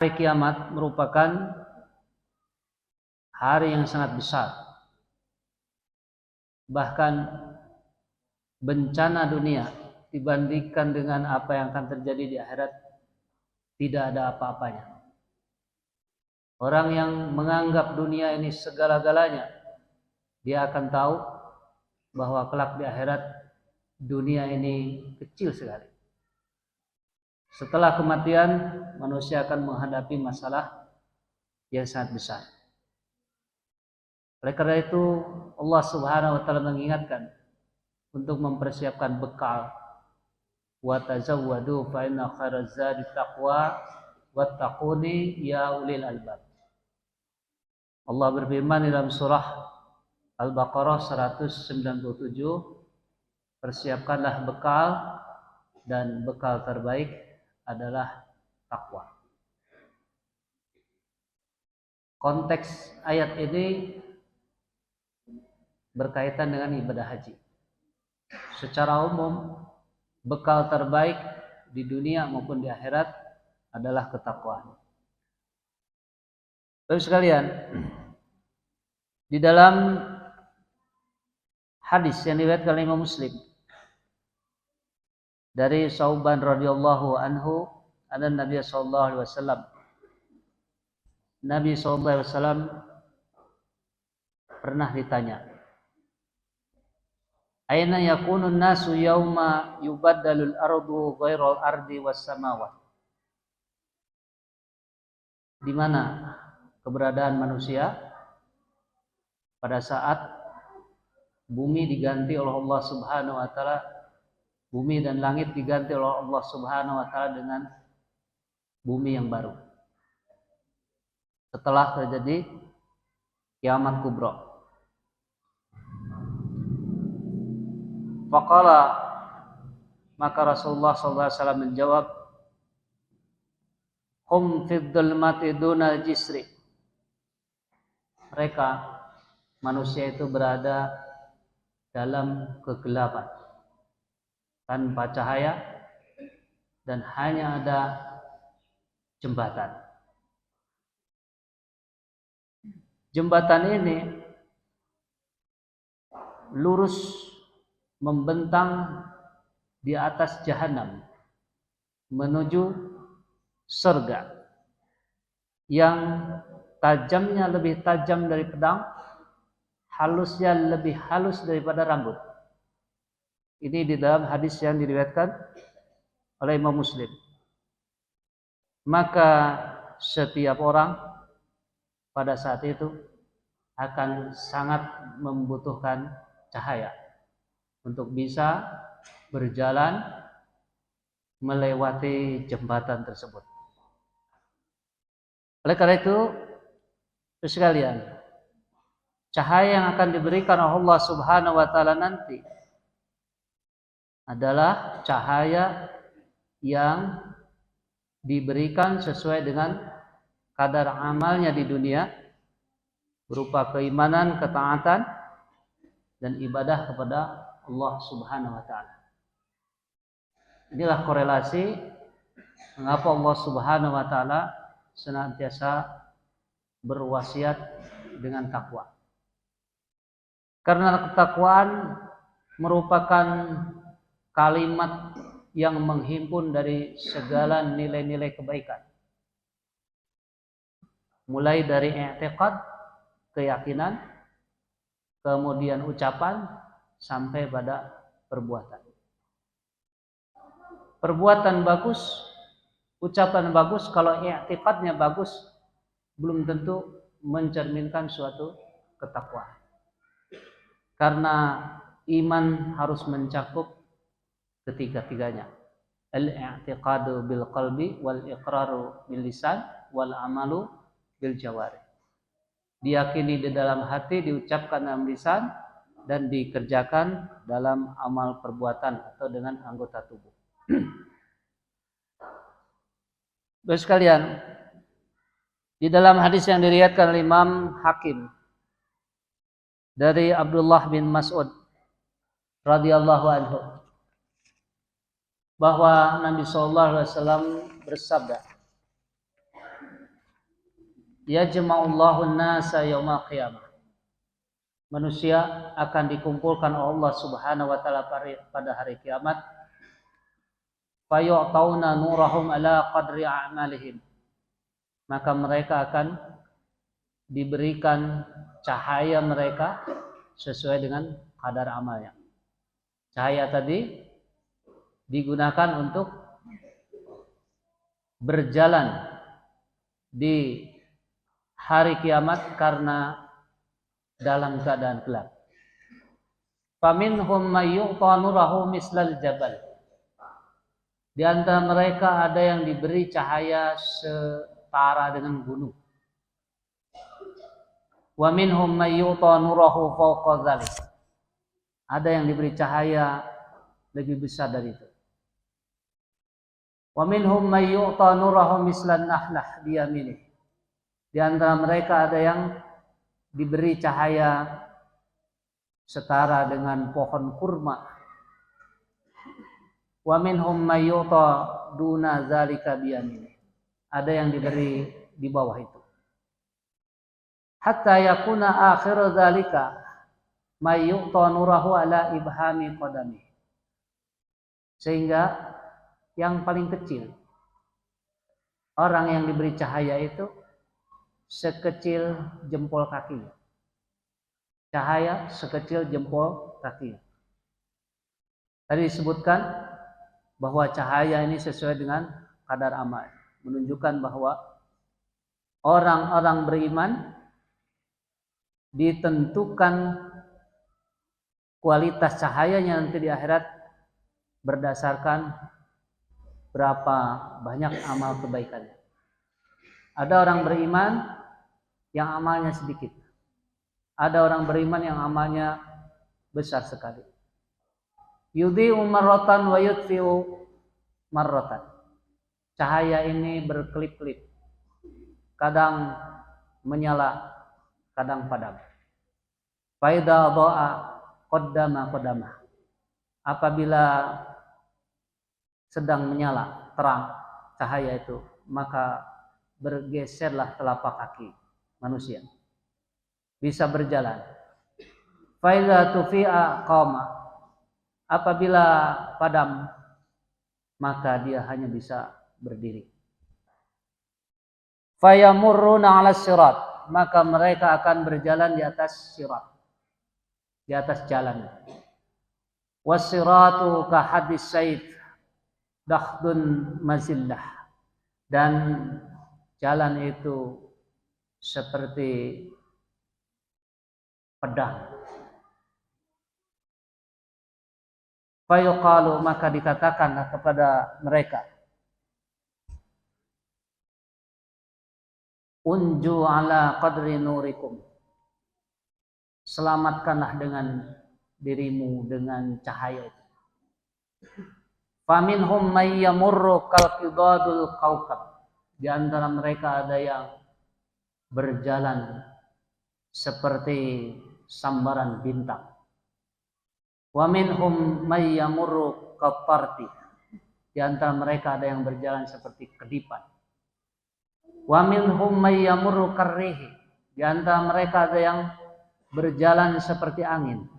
Hari kiamat merupakan hari yang sangat besar. Bahkan bencana dunia dibandingkan dengan apa yang akan terjadi di akhirat tidak ada apa-apanya. Orang yang menganggap dunia ini segala-galanya, dia akan tahu bahwa kelak di akhirat dunia ini kecil sekali. Setelah kematian, manusia akan menghadapi masalah yang sangat besar. Oleh karena itu, Allah Subhanahu wa taala mengingatkan untuk mempersiapkan bekal. Wa tazawwadu fa inna khairaz zadi taqwa wattaquni ya ulil albab. Allah berfirman dalam surah Al-Baqarah 197, persiapkanlah bekal dan bekal terbaik adalah takwa. Konteks ayat ini berkaitan dengan ibadah haji. Secara umum, bekal terbaik di dunia maupun di akhirat adalah ketakwaan. Bapak sekalian, di dalam hadis yang diriwayatkan oleh Imam Muslim dari Sauban radhiyallahu anhu, ada Nabi sallallahu alaihi wasallam. Nabi sallallahu alaihi wasallam pernah ditanya, "Aina yakunun nasu yauma yubaddalul ardu ghairal ardi was samawat?" Di mana keberadaan manusia pada saat bumi diganti oleh Allah Subhanahu wa taala, bumi dan langit diganti oleh Allah Subhanahu wa taala dengan bumi yang baru. Setelah terjadi kiamat kubra. Faqala, maka Rasulullah sallallahu alaihi wasallam menjawab, "Hum fid dhulmati dunal jisri." Mereka manusia itu berada dalam kegelapan, tanpa cahaya, dan hanya ada jembatan. Jembatan ini lurus membentang di atas jahanam menuju surga yang tajamnya lebih tajam dari pedang, halusnya lebih halus daripada rambut. Ini di dalam hadis yang diriwayatkan oleh Imam Muslim. Maka setiap orang pada saat itu akan sangat membutuhkan cahaya untuk bisa berjalan melewati jembatan tersebut. Oleh karena itu, sekalian, cahaya yang akan diberikan oleh Allah Subhanahu wa taala nanti adalah cahaya yang diberikan sesuai dengan kadar amalnya di dunia, berupa keimanan, ketaatan, dan ibadah kepada Allah Subhanahu wa taala. Inilah korelasi mengapa Allah Subhanahu wa taala senantiasa berwasiat dengan takwa. Karena ketakwaan merupakan kalimat yang menghimpun dari segala nilai-nilai kebaikan. Mulai dari i'tiqad, keyakinan, kemudian ucapan, sampai pada perbuatan. Perbuatan bagus, ucapan bagus, kalau i'tiqadnya bagus, belum tentu mencerminkan suatu ketakwaan. Karena iman harus mencakup ketiga-tiganya. Al-i'tiqadu bil qalbi wal iqraru bil lisan wal amalu bil jawari. Diyakini di dalam hati, diucapkan dalam lisan, dan dikerjakan dalam amal perbuatan atau dengan anggota tubuh. Bapak sekalian, di dalam hadis yang diriwayatkan oleh Imam Hakim dari Abdullah bin Mas'ud radhiyallahu anhu, bahwa Nabi sallallahu alaihi wasallam bersabda, yajma'ullahu an-nasa yaumal qiyamah. Manusia akan dikumpulkan oleh Allah Subhanahu wa taala pada hari kiamat. Fayu'tauna nurahum ala qadri a'malihim. Maka mereka akan diberikan cahaya mereka sesuai dengan kadar amalnya. Cahaya tadi digunakan untuk berjalan di hari kiamat karena dalam keadaan gelap. Faminhum may yu'ta nurahu mislal jabal. Di antara mereka ada yang diberi cahaya setara dengan gunung. Wa minhum may yu'ta nurahu fawqa dzalik. Ada yang diberi cahaya lebih besar dari itu. Wa minhum may yu'ta nurahu mislan nahlah biyaminih. Di antara mereka ada yang diberi cahaya setara dengan pohon kurma. Wa minhum may yu'ta duna dzalika biyaminih. Ada yang diberi di bawah itu. Hatta yakuna akhir dzalika may yu'ta nurahu ala ibhami qadami. Sehingga yang paling kecil orang yang diberi cahaya itu sekecil jempol kaki. Cahaya sekecil jempol kaki. Tadi disebutkan bahwa cahaya ini sesuai dengan kadar amal, menunjukkan bahwa orang-orang beriman ditentukan kualitas cahayanya nanti di akhirat berdasarkan berapa banyak amal kebaikannya. Ada orang beriman yang amalnya sedikit. Ada orang beriman yang amalnya besar sekali. Yudhi'u marratan wa yudfi'u marratan. Cahaya ini berkelip-kelip. Kadang menyala, kadang padam. Faidha dha'a qaddama. Apabila sedang menyala, terang cahaya itu, maka bergeserlah telapak kaki manusia. Bisa berjalan. Faidha tufi'a qama. Apabila padam, maka dia hanya bisa berdiri. Fayamurruna 'ala sirat, maka mereka akan berjalan di atas sirat, di atas jalan. Wasiratu ka hadis saif dakhdun mazillah, dan jalan itu seperti pedang. Fayuqalu, maka dikatakanlah kepada mereka, unju ala qadri nurikum, selamatkanlah dengan dirimu dengan cahaya itu. Faminhum may yamurru kalqidadul kaukab. Di antara mereka ada yang berjalan seperti sambaran bintang. Wa minhum may yamurru katarti. Di antara mereka ada yang berjalan seperti kedipan. Wa minhum may yamurru karrihi. Di antara mereka ada yang berjalan seperti angin.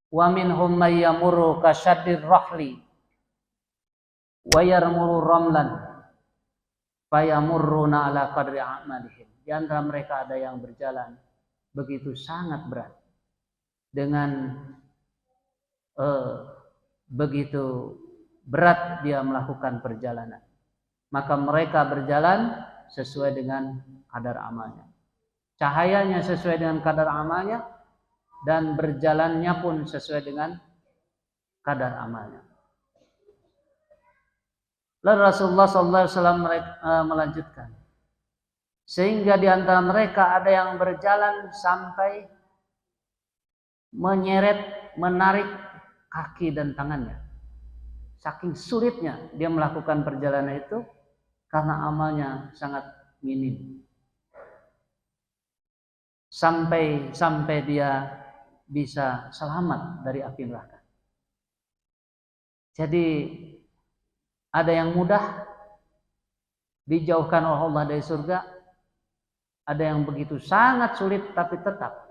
Wa minhum may yamurru kasyaddir rahli wa yarmuru ramlan fayamurruna ala qadri a'malihim. Di antara mereka ada yang berjalan begitu sangat berat, dengan begitu berat dia melakukan perjalanan, maka mereka berjalan sesuai dengan kadar amalnya. Cahayanya sesuai dengan kadar amalnya, dan berjalannya pun sesuai dengan kadar amalnya. Lalu Rasulullah SAW melanjutkan, sehingga di antara mereka ada yang berjalan sampai menyeret, menarik kaki dan tangannya. Saking sulitnya dia melakukan perjalanan itu karena amalnya sangat minim. Sampai dia bisa selamat dari api neraka. Jadi ada yang mudah dijauhkan oleh Allah dari surga, ada yang begitu sangat sulit tapi tetap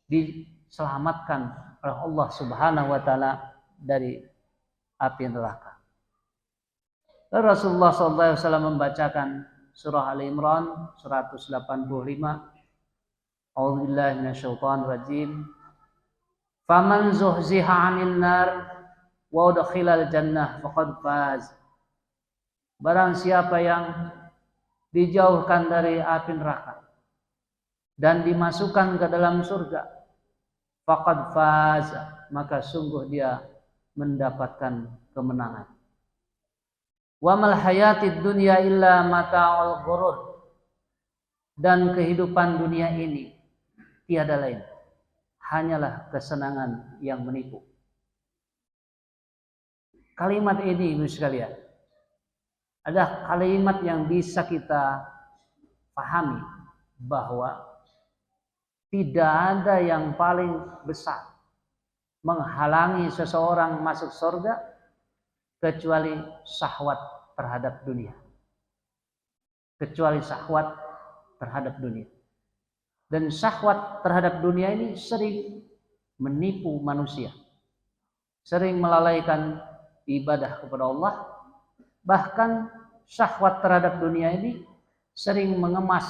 diselamatkan oleh Allah Subhanahu wa taala dari api neraka. Rasulullah SAW membacakan surah Ali Imran 185. A'udzubillahi minasyaitonir rajim. Faman zuhziha 'anil nar wa udkhilal jannah faqad faz. Barang siapa yang dijauhkan dari api neraka dan dimasukkan ke dalam surga, faqad faz, maka sungguh dia mendapatkan kemenangan. Wa mal hayatid dunya illa mata'ul ghurur. Dan kehidupan dunia ini tiada lain, hanyalah kesenangan yang menipu. Kalimat ini Ibu sekalian adalah kalimat yang bisa kita pahami bahwa tidak ada yang paling besar menghalangi seseorang masuk surga kecuali syahwat terhadap dunia. Kecuali syahwat terhadap dunia. Dan syahwat terhadap dunia ini sering menipu manusia. Sering melalaikan ibadah kepada Allah. Bahkan syahwat terhadap dunia ini sering mengemas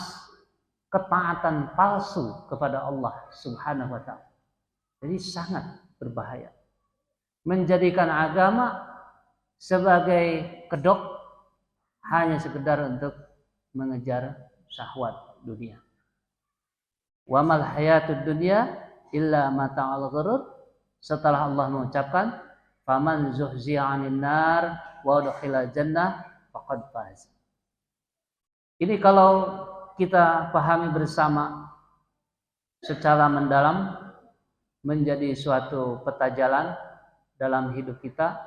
ketaatan palsu kepada Allah Subhanahu wa taala. Jadi sangat berbahaya. Menjadikan agama sebagai kedok hanya sekedar untuk mengejar syahwat dunia. Wa mal hayatud dunya illa mata'ul ghurur. Setelah Allah mengucapkan faman zuhziya 'anil nar wa udkhilal jannah faqad faz. Ini kalau kita pahami bersama secara mendalam menjadi suatu peta jalan dalam hidup kita.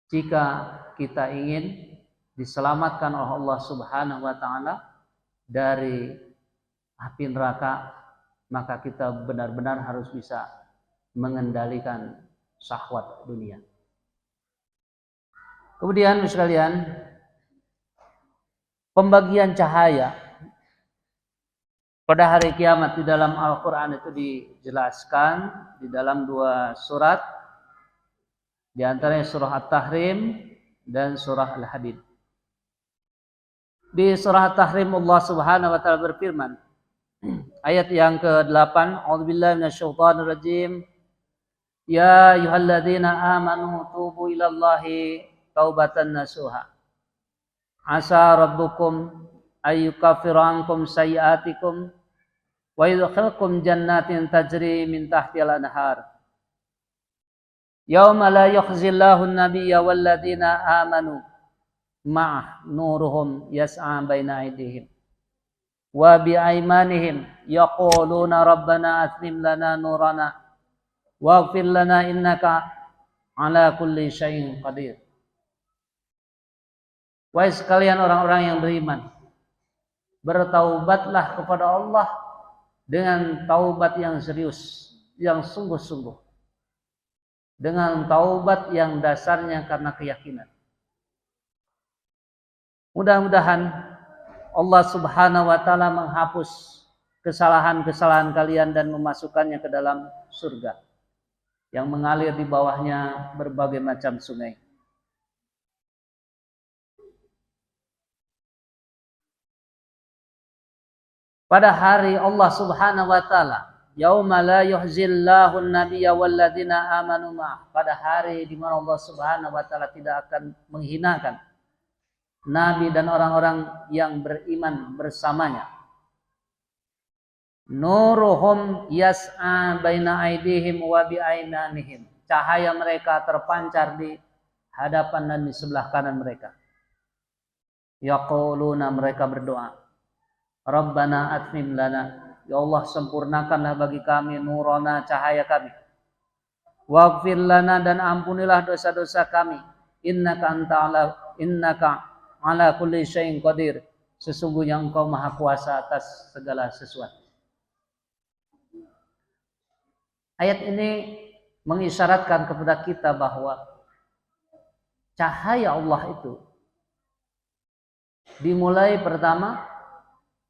Jika kita ingin diselamatkan oleh Allah Subhanahu wa taala dari api neraka, maka kita benar-benar harus bisa mengendalikan syahwat dunia. Kemudian sekalian, pembagian cahaya pada hari kiamat di dalam Al-Quran itu dijelaskan di dalam 2 surat. Di antaranya surah At-Tahrim dan surah Al-Hadid. Di surah At-Tahrim Allah Subhanahu wa taala berfirman, ayat yang ke-8, A'udzubillahi minasyaitonir rajim. Ya ayyuhalladzina amanu tubu ilallahi taubatan nasuha. Asa rabbukum ayyukaffira ankum sayyi'atikum wa yudkhilkum jannatin tajri min tahtihal anhar. Yauma la yukhzillahu an-nabiyya walladzina amanu ma'ah nuruhum yas'a baina aydihim wa bi'aymanihim yaquluna rabbana atmim lana nurana waghfir lana innaka ala kulli syai'in qadir. Wahai sekalian orang-orang yang beriman, bertaubatlah kepada Allah dengan taubat yang serius, yang sungguh-sungguh. Dengan taubat yang dasarnya karena keyakinan. Mudah-mudahan Allah Subhanahu wa taala menghapus kesalahan-kesalahan kalian dan memasukkannya ke dalam surga yang mengalir di bawahnya berbagai macam sungai. Pada hari Allah Subhanahu wa taala, yauma la yuhzillahu an-nabiyya walladzina amanu ma'ah. Pada hari di mana Allah Subhanahu wa taala tidak akan menghinakan nabi dan orang-orang yang beriman bersamanya. Nuruhum yas'a baina aydihim wa bi'aymanihim. Cahaya mereka terpancar di hadapan dan di sebelah kanan mereka. Yaquluna, mereka berdoa, Rabbana atmim lana, ya Allah sempurnakanlah bagi kami nurana, cahaya kami. Waghfir lana, dan ampunilah dosa-dosa kami. Innaka ala kulli syai'in qadir. Sesungguhnya Engkau Maha Kuasa atas segala sesuatu. Ayat ini mengisyaratkan kepada kita bahwa cahaya Allah itu dimulai pertama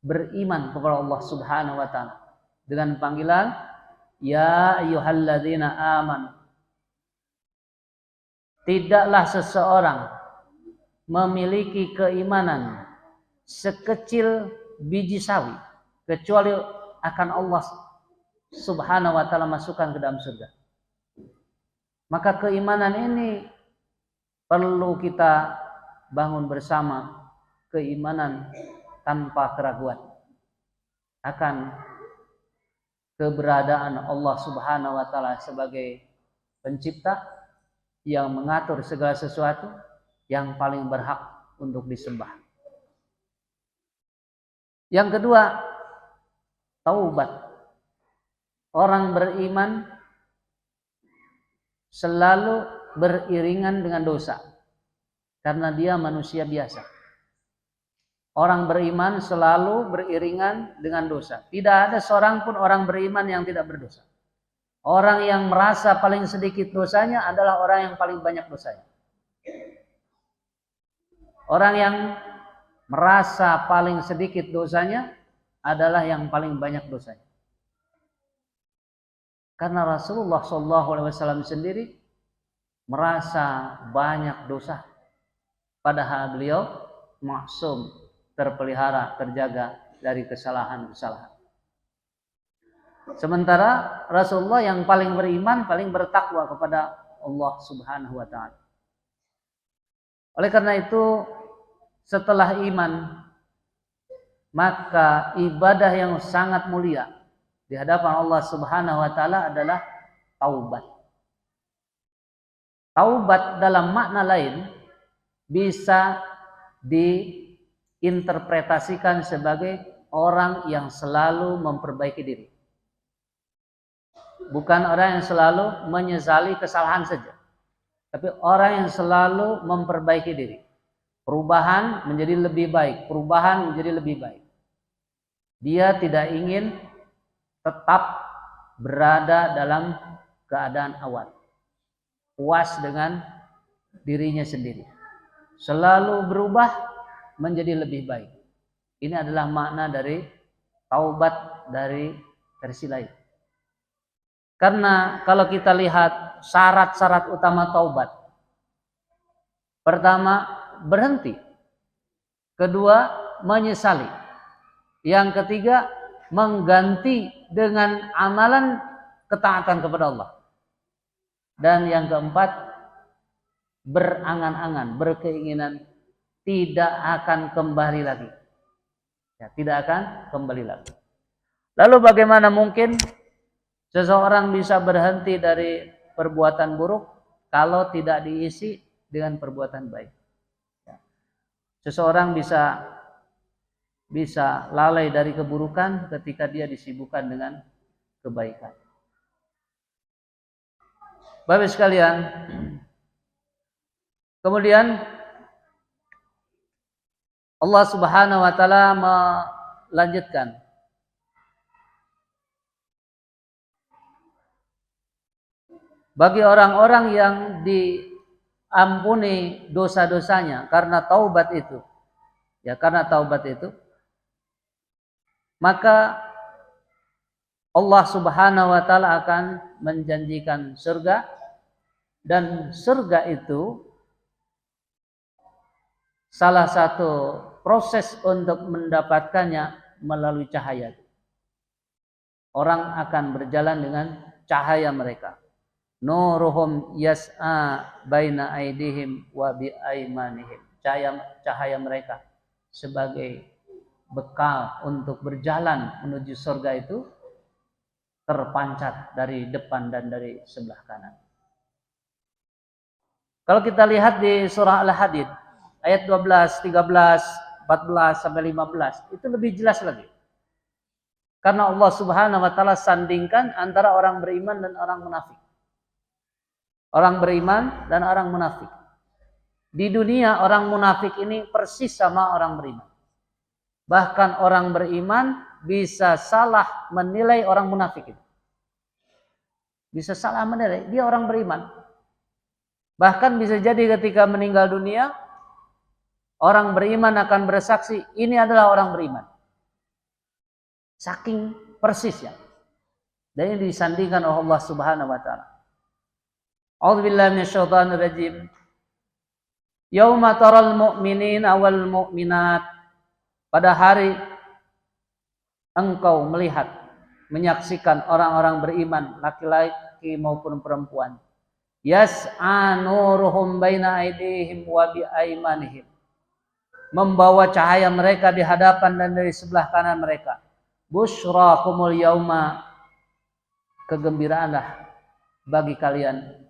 beriman kepada Allah Subhanahu wa taala dengan panggilan ya ayyuhalladzina amanu. Tidaklah seseorang memiliki keimanan sekecil biji sawi kecuali akan Allah Subhanahu wa taala masukkan ke dalam surga. Maka keimanan ini perlu kita bangun bersama, keimanan tanpa keraguan akan keberadaan Allah Subhanahu wa taala sebagai pencipta yang mengatur segala sesuatu, yang paling berhak untuk disembah. Yang kedua, taubat. Orang beriman selalu beriringan dengan dosa karena dia manusia biasa. Orang beriman selalu beriringan dengan dosa. Tidak ada seorang pun orang beriman yang tidak berdosa. Orang yang merasa paling sedikit dosanya adalah orang yang paling banyak dosanya. Orang yang merasa paling sedikit dosanya adalah yang paling banyak dosanya. Karena Rasulullah SAW sendiri merasa banyak dosa, padahal beliau maksum, terpelihara, terjaga dari kesalahan-kesalahan. Sementara Rasulullah yang paling beriman, paling bertakwa kepada Allah Subhanahu wa taala. Oleh karena itu, setelah iman, maka ibadah yang sangat mulia di hadapan Allah Subhanahu wa taala adalah taubat. Taubat dalam makna lain bisa diinterpretasikan sebagai orang yang selalu memperbaiki diri. Bukan orang yang selalu menyesali kesalahan saja, tapi orang yang selalu memperbaiki diri. Perubahan menjadi lebih baik, perubahan menjadi lebih baik. Dia tidak ingin tetap berada dalam keadaan awal, puas dengan dirinya sendiri, selalu berubah menjadi lebih baik. Ini adalah makna dari taubat dari versi lain. Karena kalau kita lihat syarat-syarat utama taubat, pertama berhenti, kedua menyesali, yang ketiga mengganti dengan amalan ketaatan kepada Allah, dan yang keempat berangan-angan, berkeinginan tidak akan kembali lagi, ya, tidak akan kembali lagi. Lalu bagaimana mungkin seseorang bisa berhenti dari perbuatan buruk kalau tidak diisi dengan perbuatan baik? Seseorang bisa lalai dari keburukan ketika dia disibukkan dengan kebaikan. Bapak sekalian, kemudian Allah Subhanahu wa taala melanjutkan, bagi orang-orang yang diampuni dosa-dosanya karena taubat itu, maka Allah Subhanahu wa taala akan menjanjikan surga, dan surga itu salah satu proses untuk mendapatkannya melalui cahaya. Orang akan berjalan dengan cahaya mereka. Nuruhum yas'a baina aidihim wa bi aimanihim. Cahaya mereka sebagai bekal untuk berjalan menuju surga itu terpancar dari depan dan dari sebelah kanan. Kalau kita lihat di surah Al-Hadid ayat 12, 13, 14 sampai 15, itu lebih jelas lagi. Karena Allah Subhanahu wa taala sandingkan antara orang beriman dan orang munafik. Orang beriman dan orang munafik. Di dunia orang munafik ini persis sama orang beriman. Bahkan orang beriman bisa salah menilai orang munafik itu. Bisa salah menilai, dia orang beriman. Bahkan bisa jadi ketika meninggal dunia, orang beriman akan bersaksi, ini adalah orang beriman. Saking persisnya. Dan ini disandingkan oleh Allah Subhanahu wa taala. A'udzubillahi minasyaitonir rajim. Yauma taral mu'minina wal mu'minat. Pada hari engkau melihat, menyaksikan orang-orang beriman, laki-laki maupun perempuan. Yas'a nuruhum baina aydihim wa bi aymanihim. Membawa cahaya mereka di hadapan dan dari sebelah kanan mereka. Busyrakumul yauma, kegembiraanlah bagi kalian.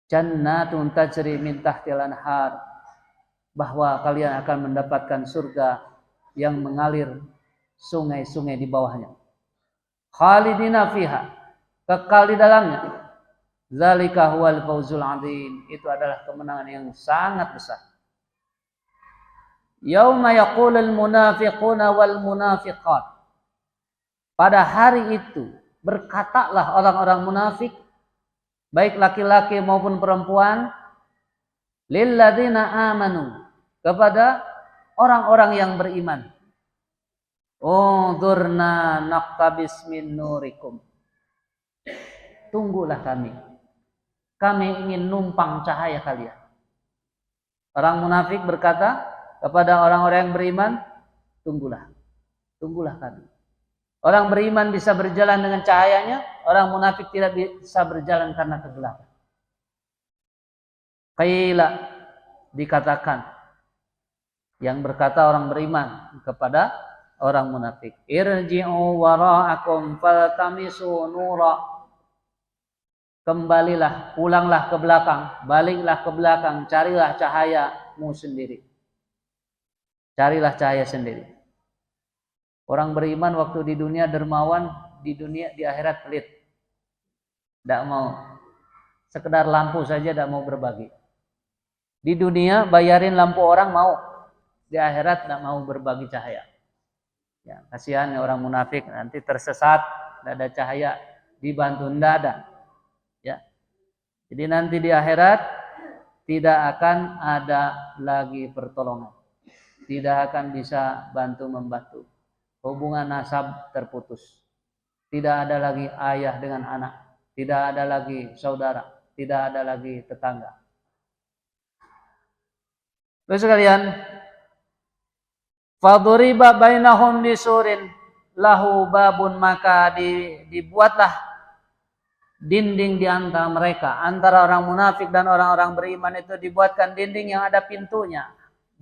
Jannatun tajri min tahtil anhar, bahwa kalian akan mendapatkan surga yang mengalir sungai-sungai di bawahnya. Khalidina fiha, kekal di dalamnya. Zalika huwal fawzul adzim, itu adalah kemenangan yang sangat besar. Yauma yaqulul munafiquna wal munafiqat, pada hari itu berkatalah orang-orang munafik, baik laki-laki maupun perempuan, lilladzina amanu, kepada orang-orang yang beriman. Unzurna naqtabis min nurikum, tunggulah kami ingin numpang cahaya kalian. Orang munafik berkata kepada orang-orang yang beriman, tunggulah kami. Orang beriman bisa berjalan dengan cahayanya, orang munafik tidak bisa berjalan karena kegelapan. Qila, dikatakan, yang berkata orang beriman kepada orang munafik, irji'u wara'akum faltamisu nura, kembalilah, pulanglah ke belakang, baliklah ke belakang, carilah cahayamu sendiri. Carilah cahaya sendiri. Orang beriman waktu di dunia dermawan, di akhirat pelit. Tidak mau. Sekedar lampu saja tidak mau berbagi. Di dunia bayarin lampu orang mau. Di akhirat tidak mau berbagi cahaya. Ya, kasihan ya orang munafik, nanti tersesat, tidak ada cahaya, dibantu tidak ada. Ya. Jadi nanti di akhirat tidak akan ada lagi pertolongan. Tidak akan bisa bantu-membantu. Hubungan nasab terputus. Tidak ada lagi ayah dengan anak. Tidak ada lagi saudara. Tidak ada lagi tetangga. Terus sekalian, faduriba bainahum bisurin lahu babun, maka dibuatlah dinding di antara mereka, antara orang munafik dan orang-orang beriman itu dibuatkan dinding yang ada pintunya.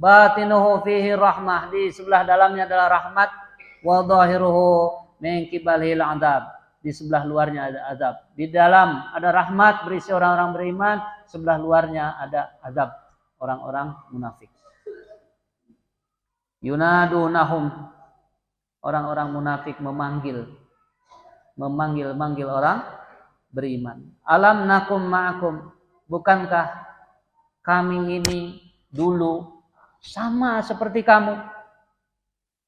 Batinuhu fihi rahmah, di sebelah dalamnya adalah rahmat, wa dhahiruhu min qibalil adab, di sebelah luarnya ada azab. Di dalam ada rahmat berisi orang-orang beriman, sebelah luarnya ada azab orang-orang munafik. Yunadunahum, orang-orang munafik memanggil orang beriman. Alam nakum ma'akum, bukankah kami ini dulu sama seperti kamu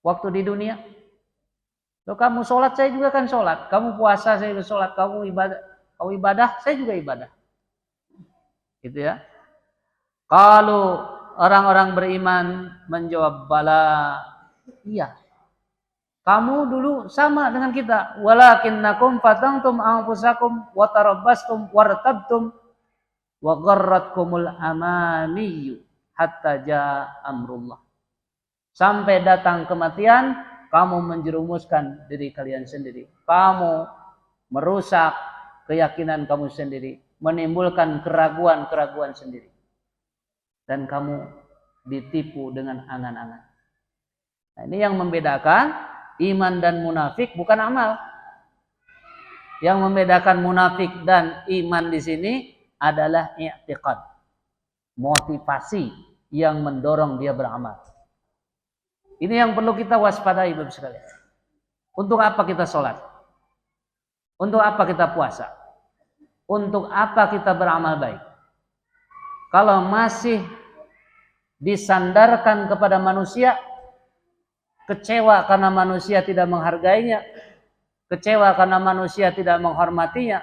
waktu di dunia? Loh, kamu sholat, saya juga kan sholat. Kamu puasa, saya juga sholat. Kamu ibadah, saya juga ibadah. Gitu ya. Kalau orang-orang beriman menjawab, bala, iya. Kamu dulu sama dengan kita. Walakinnakum fatangtum anfusakum wa tarabbastum wartabtum wa gharratkumul amaniyu hatta jaa amrullah. Sampai datang kematian, kamu menjerumuskan diri kalian sendiri. Kamu merusak keyakinan kamu sendiri, menimbulkan keraguan-keraguan sendiri. Dan kamu ditipu dengan angan-angan. Nah, ini yang membedakan iman dan munafik, bukan amal. Yang membedakan munafik dan iman di sini adalah i'tiqad, motivasi yang mendorong dia beramal. Ini yang perlu kita waspadai, Bapak sekalian. Untuk apa kita sholat? Untuk apa kita puasa? Untuk apa kita beramal baik? Kalau masih disandarkan kepada manusia, kecewa karena manusia tidak menghargainya, kecewa karena manusia tidak menghormatinya,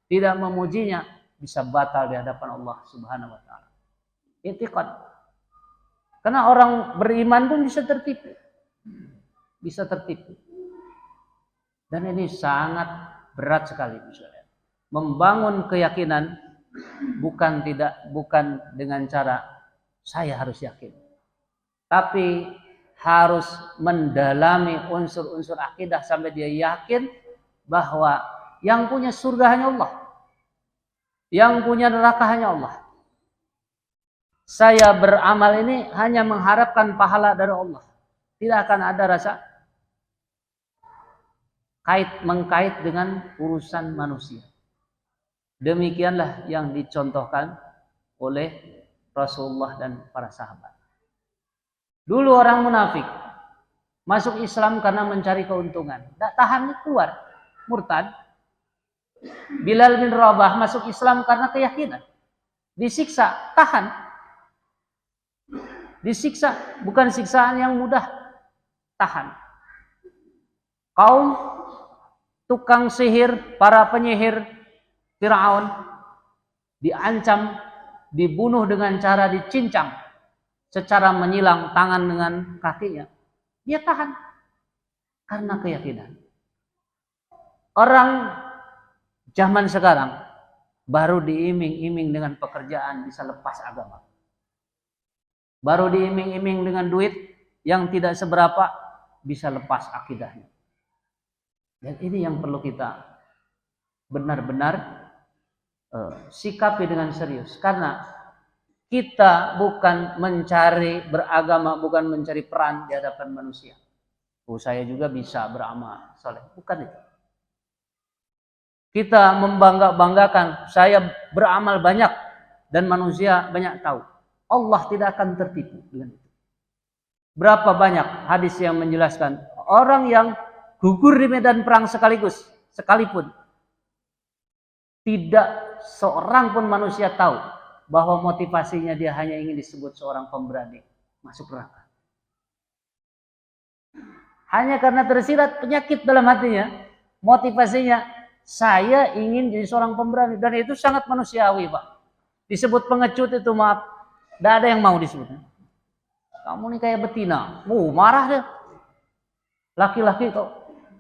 tidak memujinya, bisa batal di hadapan Allah Subhanahu wa taala. I'tiqad. Karena orang beriman pun bisa tertipu. Bisa tertipu. Dan ini sangat berat sekali, misalnya. Membangun keyakinan bukan dengan cara saya harus yakin, tapi harus mendalami unsur-unsur akidah sampai dia yakin bahwa yang punya surga hanya Allah, yang punya neraka hanya Allah. Saya beramal ini hanya mengharapkan pahala dari Allah. Tidak akan ada rasa mengkait dengan urusan manusia. Demikianlah yang dicontohkan oleh Rasulullah dan para sahabat. Dulu orang munafik masuk Islam karena mencari keuntungan. Tak tahan, keluar, murtad. Bilal bin Rabah masuk Islam karena keyakinan. Disiksa, tahan. Disiksa, bukan siksaan yang mudah, tahan. Kaum tukang sihir, para penyihir Fir'aun diancam, dibunuh dengan cara dicincang, secara menyilang tangan dengan kakinya. Dia tahan karena keyakinan. Orang zaman sekarang baru diiming-iming dengan pekerjaan bisa lepas agama. Baru diiming-iming dengan duit yang tidak seberapa bisa lepas akidahnya. Dan ini yang perlu kita benar-benar sikapi dengan serius. Karena kita bukan mencari beragama, bukan mencari peran di hadapan manusia. Oh, saya juga bisa beramal soleh. Bukan itu. Kita membangga-banggakan saya beramal banyak dan manusia banyak tahu. Allah tidak akan tertipu dengan itu. Berapa banyak hadis yang menjelaskan orang yang gugur di medan perang sekalipun tidak seorang pun manusia tahu bahwa motivasinya dia hanya ingin disebut seorang pemberani masuk neraka. Hanya karena tersirat penyakit dalam hatinya, motivasinya saya ingin jadi seorang pemberani, dan itu sangat manusiawi, Pak. Disebut pengecut itu, maaf, tidak ada yang mau disebut. Kamu nih kayak betina, marah dia. Laki-laki kok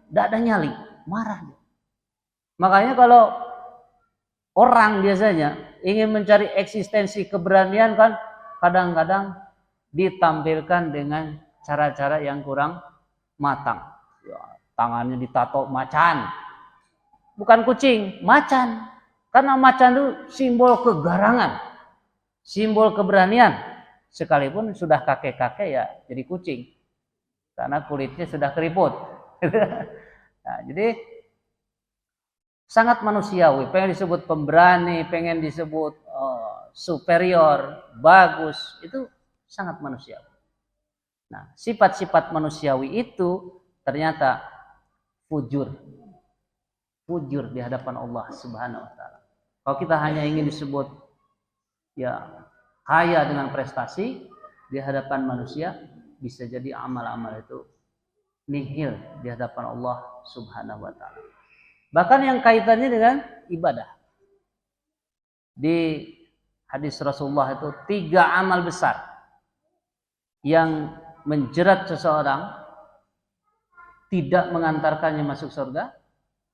tidak ada nyali, marah dia. Makanya kalau orang biasanya ingin mencari eksistensi keberanian kan kadang-kadang ditampilkan dengan cara-cara yang kurang matang. Ya, tangannya ditato macan. Bukan kucing, macan. Karena macan itu simbol kegarangan, simbol keberanian. Sekalipun sudah kakek-kakek ya jadi kucing. Karena kulitnya sudah keriput. Nah, jadi sangat manusiawi, pengen disebut pemberani, pengen disebut superior, bagus, itu sangat manusiawi. Nah, sifat-sifat manusiawi itu ternyata fujur di hadapan Allah Subhanahu wa taala. Kalau kita hanya ingin disebut ya kaya dengan prestasi di hadapan manusia, bisa jadi amal-amal itu nihil di hadapan Allah Subhanahu wa taala. Bahkan yang kaitannya dengan ibadah. Di hadis Rasulullah itu 3 amal besar yang menjerat seseorang, tidak mengantarkannya masuk surga,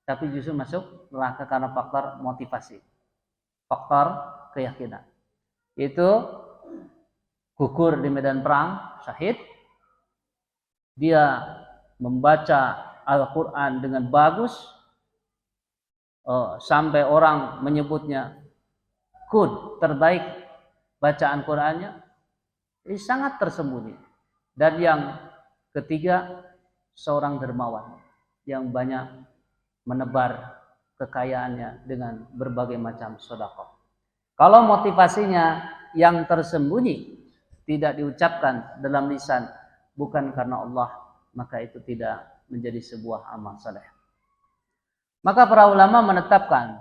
tapi justru masuk neraka karena faktor motivasi, faktor keyakinan. Itu gugur di medan perang, syahid. Dia membaca Al-Quran dengan bagus, sampai orang menyebutnya terbaik bacaan Qurannya. Ini sangat tersembunyi. Dan yang ketiga, seorang dermawan yang banyak menebar kekayaannya dengan berbagai macam sedekah. Kalau motivasinya yang tersembunyi tidak diucapkan dalam lisan bukan karena Allah, maka itu tidak menjadi sebuah amal saleh. Maka para ulama menetapkan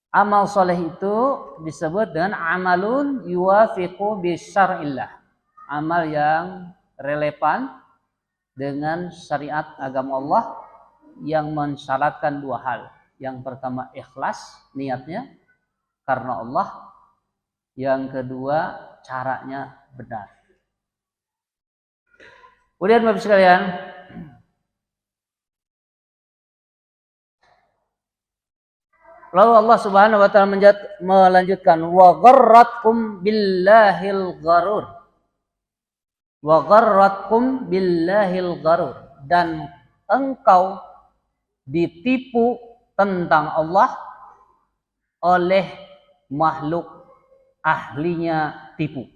amal soleh itu disebut dengan amalun yuwafiqu bisyar'illah. Amal yang relevan dengan syariat agama Allah yang mensyaratkan 2 hal. Yang pertama ikhlas niatnya karena Allah. Yang kedua caranya benar. Kemudian Bapak sekalian, Lalu Allah Subhanahu wa taala melanjutkan, wa gharratkum billahil gharur. Wa gharratkum billahil gharur, dan engkau ditipu tentang Allah oleh makhluk ahlinya tipu.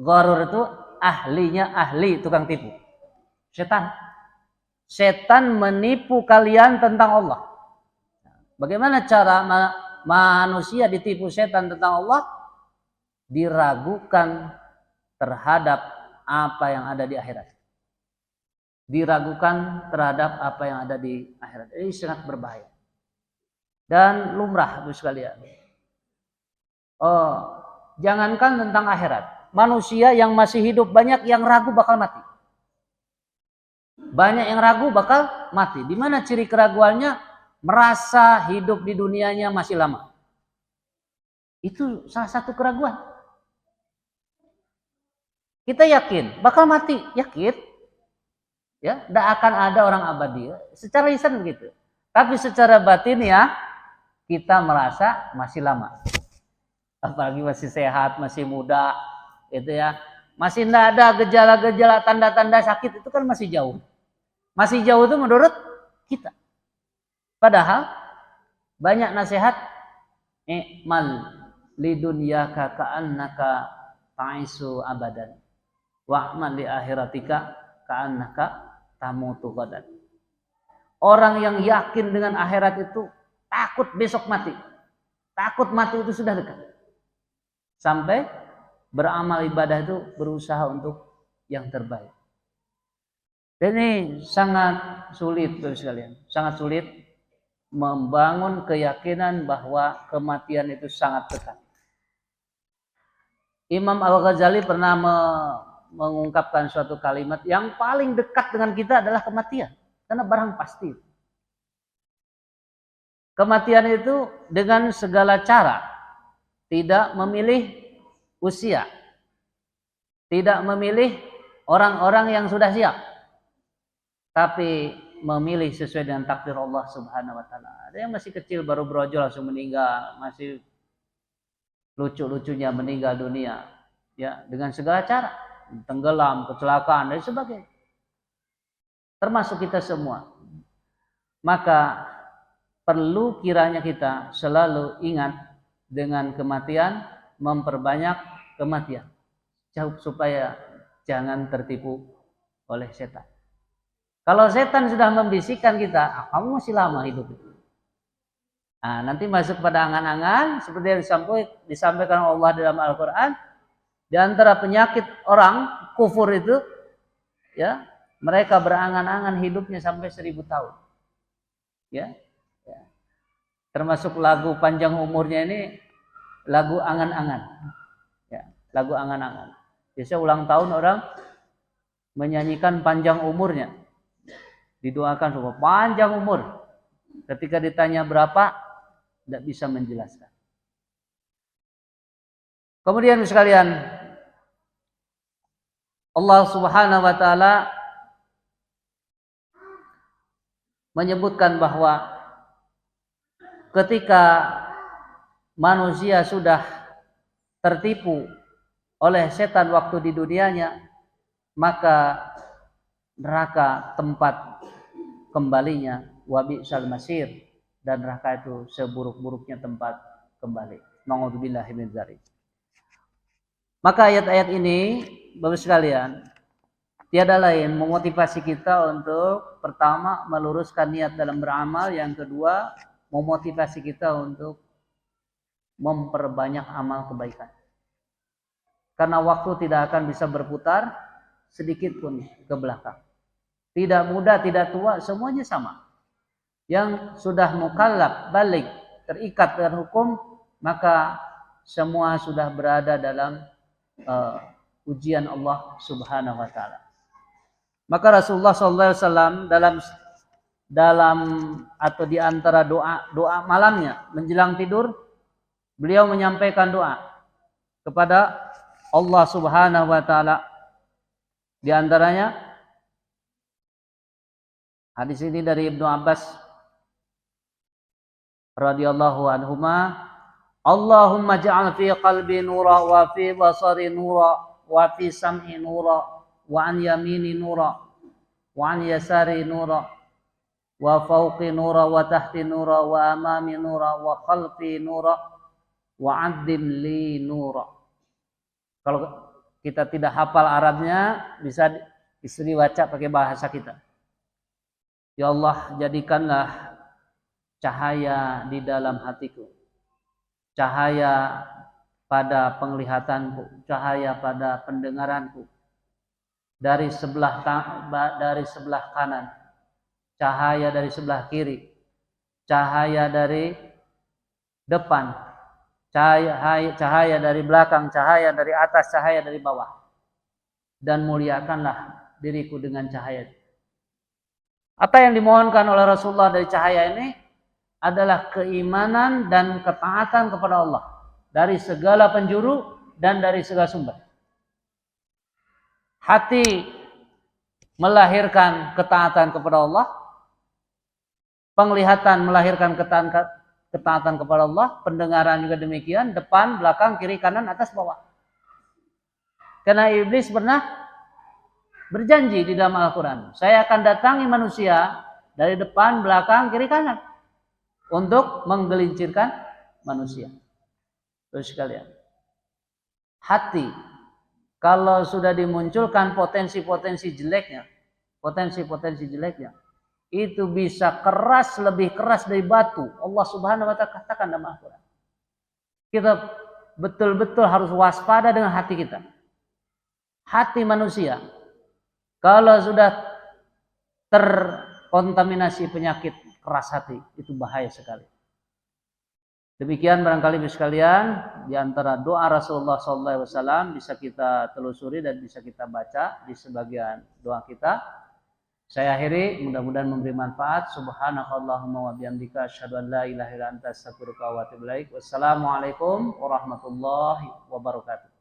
Gharur itu ahlinya ahli tukang tipu. Setan. Setan menipu kalian tentang Allah. Bagaimana cara manusia ditipu setan tentang Allah? Diragukan terhadap apa yang ada di akhirat. Diragukan terhadap apa yang ada di akhirat. Ini sangat berbahaya. Dan lumrah itu sekalian. Jangankan tentang akhirat. Manusia yang masih hidup banyak yang ragu bakal mati. Banyak yang ragu bakal mati. Di mana ciri keraguannya? Merasa hidup di dunianya masih lama. Itu salah satu keraguan. Kita yakin bakal mati, yakin. Ya, tidak akan ada orang abadi. Secara lisan begitu. Tapi secara batin ya, kita merasa masih lama. Apalagi masih sehat, masih muda, itu ya. Masih tidak ada gejala-gejala, tanda-tanda sakit, itu kan masih jauh. Masih jauh itu menurut kita. Padahal banyak nasihat, i'mal lidunyaka ka'annaka ta'isu abadan wa'mal li akhiratika ka'annaka tamutu ghadan. Orang yang yakin dengan akhirat itu takut besok mati. Takut mati itu sudah dekat. Sampai beramal ibadah itu berusaha untuk yang terbaik. Dan ini sangat sulit Bapak sekalian, sangat sulit membangun keyakinan bahwa kematian itu sangat dekat. Imam Al-Ghazali pernah mengungkapkan suatu kalimat, yang paling dekat dengan kita adalah kematian, karena barang pasti. Kematian itu dengan segala cara, tidak memilih usia, tidak memilih orang-orang yang sudah siap, tapi memilih sesuai dengan takdir Allah Subhanahu wa taala. Ada yang masih kecil baru brojol langsung meninggal, masih lucu-lucunya meninggal dunia, ya, dengan segala cara, tenggelam, kecelakaan dan sebagainya. Termasuk kita semua. Maka perlu kiranya kita selalu ingat dengan kematian, memperbanyak kematian, supaya jangan tertipu oleh setan. Kalau setan sudah membisikkan kita, kamu masih lama hidup itu. Nah, nanti masuk pada angan-angan seperti yang disampaikan Allah dalam Al-Quran. Di antara penyakit orang kufur itu, ya, mereka berangan-angan hidupnya sampai 1000 tahun. Ya, ya. Termasuk lagu panjang umurnya ini lagu angan-angan. Ya, lagu angan-angan. Biasa ulang tahun orang menyanyikan panjang umurnya. Didoakan supaya panjang umur. Ketika ditanya berapa, tidak bisa menjelaskan. Kemudian sekalian, Allah Subhanahu wa taala menyebutkan bahwa ketika manusia sudah tertipu oleh setan waktu di dunianya, maka neraka tempat kembalinya, wabi'sal masir, dan neraka itu seburuk-buruknya tempat kembali. Na'udzubillahi min dzalik. Maka ayat-ayat ini Bapak sekalian, tiada lain memotivasi kita untuk pertama meluruskan niat dalam beramal, yang kedua memotivasi kita untuk memperbanyak amal kebaikan. Karena waktu tidak akan bisa berputar sedikit pun ke belakang. Tidak muda, tidak tua, semuanya sama. Yang sudah mukallaf, balik, terikat dengan hukum, maka semua sudah berada dalam ujian Allah Subhanahu wa taala. Maka Rasulullah SAW dalam atau di antara doa malamnya menjelang tidur, beliau menyampaikan doa kepada Allah Subhanahu wa taala. Di antaranya hadis ini dari Ibnu Abbas, radhiyallahu anhuma, Allahumma ja'al fi qalbi nura wa fi basari nura wa fi sam'i nura wa an yamini nura wa an yasari nura wa fawqi nura wa tahti nura wa amami nura wa khalfi nura wa addim li nura. Kalau kita tidak hafal Arabnya, bisa dibaca pakai bahasa kita. Ya Allah, jadikanlah cahaya di dalam hatiku, cahaya pada penglihatanku, cahaya pada pendengaranku, dari sebelah kanan, cahaya dari sebelah kiri, cahaya dari depan, cahaya dari belakang, cahaya dari atas, cahaya dari bawah. Dan muliakanlah diriku dengan cahaya. Apa yang dimohonkan oleh Rasulullah dari cahaya ini adalah keimanan dan ketaatan kepada Allah dari segala penjuru dan dari segala sumber. Hati melahirkan ketaatan kepada Allah, penglihatan melahirkan ketaatan kepada Allah, pendengaran juga demikian, depan, belakang, kiri, kanan, atas, bawah. Karena iblis pernah berjanji di dalam Al-Quran, saya akan datangi manusia dari depan, belakang, kiri, kanan untuk menggelincirkan manusia. Terus sekalian, hati kalau sudah dimunculkan potensi-potensi jeleknya, itu bisa keras, lebih keras dari batu. Allah Subhanahu wa ta'ala katakan dalam Al-Quran. Kita betul-betul harus waspada dengan hati kita. Hati manusia kalau sudah terkontaminasi penyakit keras hati, itu bahaya sekali. Demikian barangkali sekalian, di antara doa Rasulullah SAW bisa kita telusuri dan bisa kita baca di sebagian doa kita. Saya akhiri, mudah-mudahan memberi manfaat. Subhanakallahumma wa bihamdika asyhadu an la ilaha illa anta astaghfiruka wa atubu ilaik. Wassalamualaikum warahmatullahi wabarakatuh.